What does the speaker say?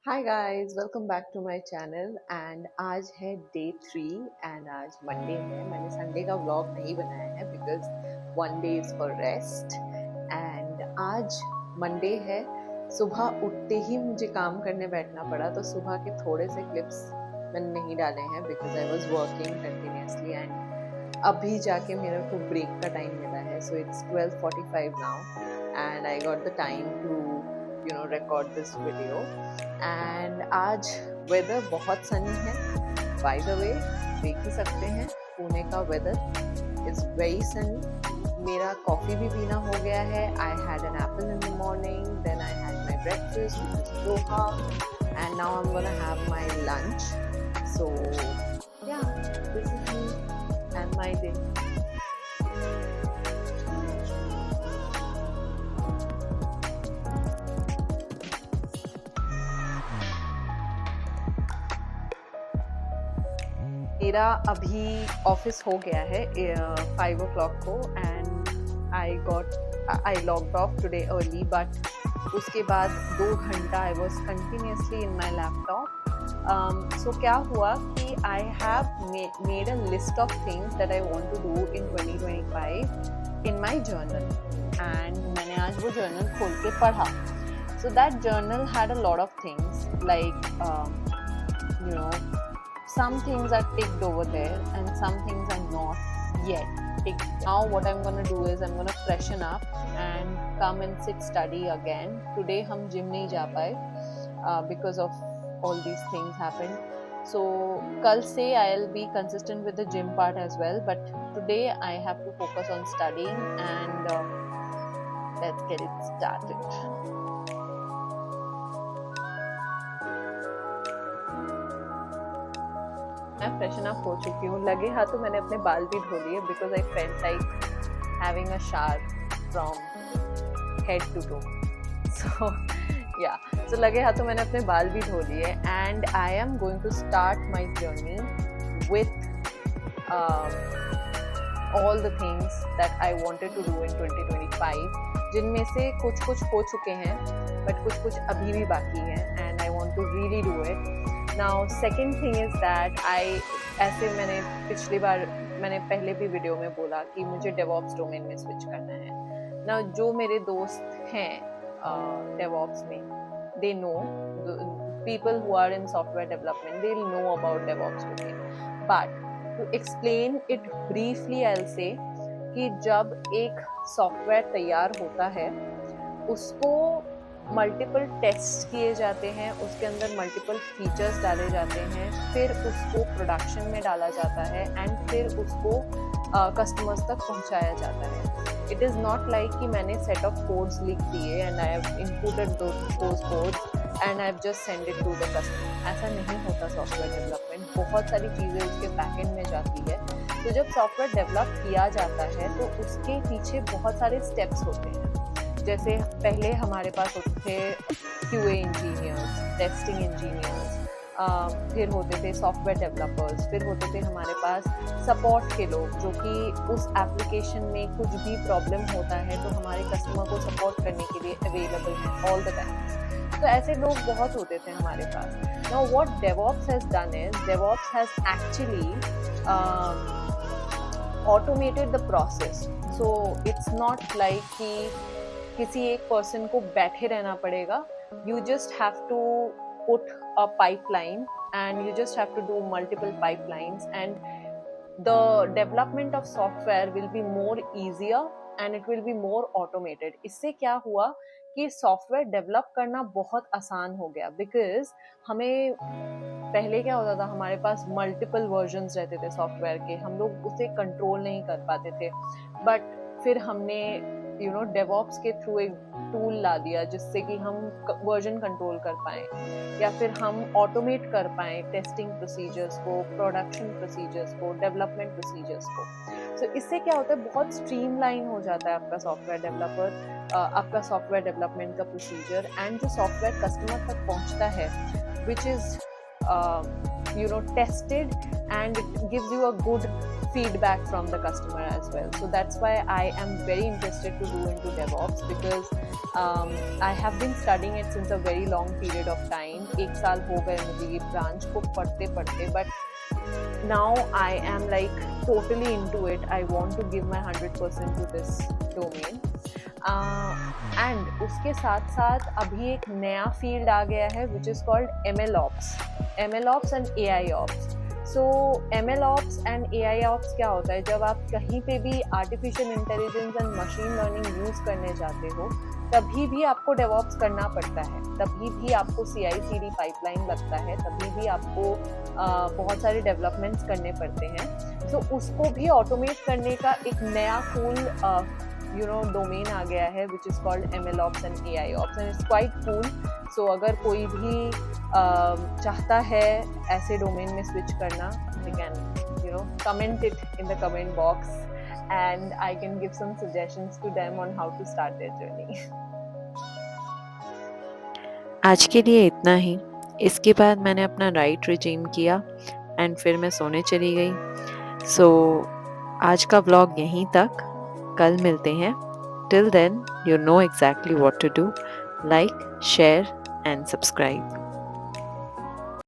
Hi guys, welcome back to my channel. And आज है day 3 and आज Monday है। मैंने संडे का व्लॉग नहीं बनाया है because one day is for rest. And आज मंडे है। सुबह उठते ही मुझे काम करने बैठना पड़ा, तो सुबह के थोड़े से क्लिप्स मैंने नहीं डाले हैं because I was working continuously. And अभी जाके मेरे को ब्रेक का टाइम मिला है, so it's 12:45 now and I got the time to record this video। एंड आज वेदर बहुत सनी है। बाय द वे, देख ही सकते हैं पुणे का वेदर इज वेरी सनी। मेरा कॉफी भी पीना हो गया है। I had an apple in the morning, then I had my breakfast which is poha, and now I am gonna have my lunch. So yeah, this is me and my day. मेरा अभी office हो गया है 5 o'clock को, and I logged off today early. But उसके बाद 2 घंटा I was continuously in my laptop. So क्या हुआ कि I have made a list of things that I want to do in 2025 in my journal. And मैंने आज वो journal खोल के पढ़ा। So that journal had a lot of things like some things are ticked over there and some things are not yet ticked. Now what I'm going to do is I'm going to freshen up and come and sit study again. Today hum gym nahi ja paye because of all these things happened. So kal se I'll be consistent with the gym part as well, but today I have to focus on studying and let's get it started. मैं freshen up हो चुकी हूँ। लगे हाथों मैंने अपने बाल भी धो लिए because I felt like having a shower from head to toe. So yeah, so लगे हाथों मैंने अपने बाल भी धो लिए and I am going to start my journey with all the things that I wanted to do in 2025, जिनमें से कुछ हो चुके हैं बट कुछ अभी भी बाकी हैं and I want to really do it. Now second thing is that ऐसे मैंने पिछली बार पहले भी वीडियो में बोला कि मुझे डेवऑप्स डोमेन में स्विच करना है। नाउ जो मेरे दोस्त हैं डेवऑप्स में, they know, people who are in software development, they will know about DevOps domain. But to explain it briefly I will say कि जब एक सॉफ्टवेयर तैयार होता है उसको मल्टीपल टेस्ट किए जाते हैं, उसके अंदर मल्टीपल फीचर्स डाले जाते हैं, फिर उसको प्रोडक्शन में डाला जाता है एंड फिर उसको कस्टमर्स तक पहुंचाया जाता है। इट इज़ नॉट लाइक कि मैंने सेट ऑफ कोड्स लिख दिए and I have inputted those codes and I have just send it to the customer. ऐसा नहीं होता सॉफ्टवेयर डेवलपमेंट। बहुत सारी चीज़ें उसके बैकएंड में जाती है। तो जब सॉफ्टवेयर डेवलप किया जाता है तो उसके पीछे बहुत सारे स्टेप्स होते हैं। जैसे पहले हमारे पास होते थे QA इंजीनियर्स, टेस्टिंग इंजीनियर्स, फिर होते थे सॉफ्टवेयर डेवलपर्स, फिर होते थे हमारे पास सपोर्ट के लोग जो कि उस एप्लीकेशन में कुछ भी प्रॉब्लम होता है तो हमारे कस्टमर को सपोर्ट करने के लिए अवेलेबल हैं ऑल द टाइम। तो ऐसे लोग बहुत होते थे हमारे पास। Now what DevOps has done is DevOps has actually automated the process. So it's not like कि किसी एक पर्सन को बैठे रहना पड़ेगा। You just have to put a pipeline and you just have to do multiple pipelines and the development of software will be more easier and it will be more automated. इससे क्या हुआ कि software develop करना बहुत आसान हो गया because हमें पहले क्या होता था, हमारे पास मल्टीपल वर्जन्स रहते थे सॉफ्टवेयर के, हम लोग उसे कंट्रोल नहीं कर पाते थे। बट फिर हमने डेवऑप्स के थ्रू एक टूल ला दिया जिससे कि हम वर्जन कंट्रोल कर पाएँ या फिर हम ऑटोमेट कर पाएँ टेस्टिंग प्रोसीजर्स को, प्रोडक्शन प्रोसीजर्स को, डेवलपमेंट प्रोसीजर्स को। सो इससे क्या होता है, बहुत स्ट्रीमलाइन हो जाता है आपका आपका सॉफ्टवेयर डेवलपमेंट का प्रोसीजर एंड जो सॉफ्टवेयर कस्टमर तक पहुंचता है which is tested and it gives you a good feedback from the customer as well. So that's why I am very interested to do into DevOps because I have been studying it since a very long period of time around 1 साल हो गए मुझे ये branch को पढ़ते पढ़ते, but now I am like totally into it. I want to give my 100% to this domain. And उसके साथ साथ अभी एक नया फील्ड आ गया है which is called ML Ops and AI Ops. So ML Ops and AI Ops क्या होता है, जब आप कहीं पे भी artificial intelligence and machine learning use करने जाते हो तभी भी आपको डेवॉप्स करना पड़ता है, तभी भी आपको CI/CD पाइपलाइन लगता है, तभी भी आपको बहुत सारे डेवलपमेंट्स करने पड़ते हैं. सो उसको भी ऑटोमेट करने का एक नया कूल डोमेन आ गया है which is called ML Ops and AI Ops and it's quite cool. So अगर कोई भी चाहता है ऐसे डोमेन में स्विच करना, they can comment it in the comment box and I can give some suggestions to them on how to start their journey. आज के लिए इतना ही. इसके बाद मैंने अपना राइट रिजीम किया एंड फिर मैं सोने चली गई. सो आज का व्लॉग यहीं तक. कल मिलते हैं. Till then you know exactly what to do. Like, share and subscribe.